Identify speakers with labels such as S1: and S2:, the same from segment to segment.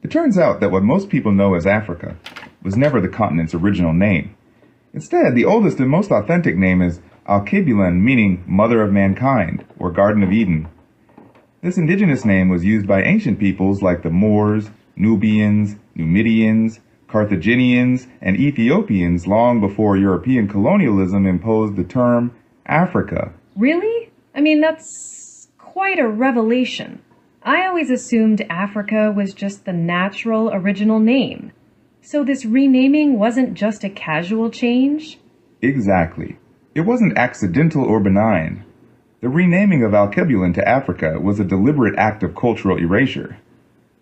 S1: It turns out that what most people know as Africa was never the continent's original name. Instead, the oldest and most authentic name is Alkebulan, meaning Mother of Mankind, or Garden of Eden. This indigenous name was used by ancient peoples like the Moors, Nubians, Numidians, Carthaginians, and Ethiopians long before European colonialism imposed the term Africa.
S2: Really? I mean, that's quite a revelation. I always assumed Africa was just the natural original name. So this renaming wasn't just a casual change?
S1: Exactly. It wasn't accidental or benign. The renaming of Alkebulan to Africa was a deliberate act of cultural erasure.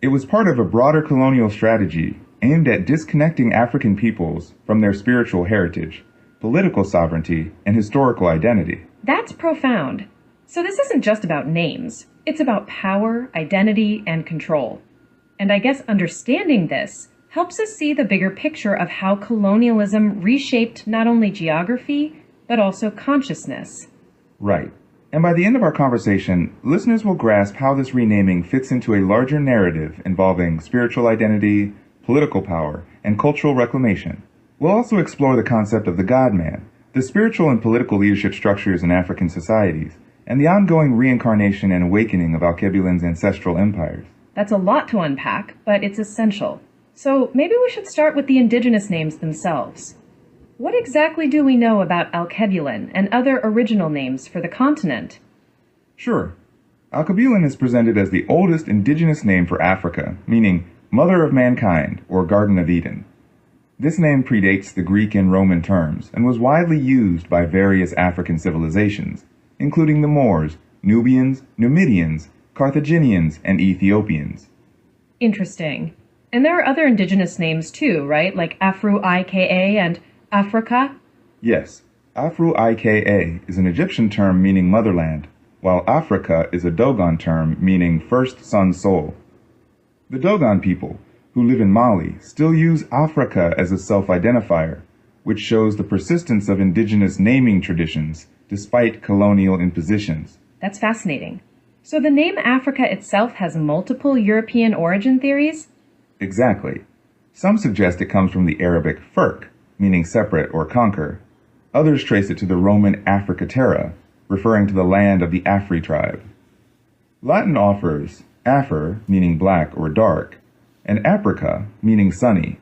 S1: It was part of a broader colonial strategy aimed at disconnecting African peoples from their spiritual heritage, political sovereignty, and historical identity.
S2: That's profound. So this isn't just about names. It's about power, identity, and control. And I guess understanding this helps us see the bigger picture of how colonialism reshaped not only geography, but also consciousness.
S1: Right. And by the end of our conversation, listeners will grasp how this renaming fits into a larger narrative involving spiritual identity, political power, and cultural reclamation. We'll also explore the concept of the God-man, the spiritual and political leadership structures in African societies, and the ongoing reincarnation and awakening of Alkebulan's ancestral empires.
S2: That's a lot to unpack, but it's essential. So maybe we should start with the indigenous names themselves. What exactly do we know about Alkebulan and other original names for the continent?
S1: Sure. Alkebulan is presented as the oldest indigenous name for Africa, meaning Mother of Mankind, or Garden of Eden. This name predates the Greek and Roman terms and was widely used by various African civilizations, including the Moors, Nubians, Numidians, Carthaginians, and Ethiopians.
S2: Interesting. And there are other indigenous names too, right? Like Afro-Ika and Africa?
S1: Yes, Afro-Ika is an Egyptian term meaning motherland, while Africa is a Dogon term meaning first sun soul. The Dogon people, who live in Mali, still use Africa as a self-identifier, which shows the persistence of indigenous naming traditions despite colonial impositions.
S2: That's fascinating. So the name Africa itself has multiple European origin theories?
S1: Exactly. Some suggest it comes from the Arabic Firk, meaning separate or conquer. Others trace it to the Roman Africa Terra, referring to the land of the Afri tribe. Latin offers Afer, meaning black or dark, and Africa, meaning sunny.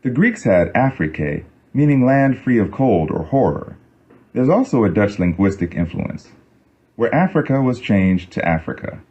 S1: The Greeks had Africae, meaning land free of cold or horror. There's also a Dutch linguistic influence, where Africa was changed to Africa.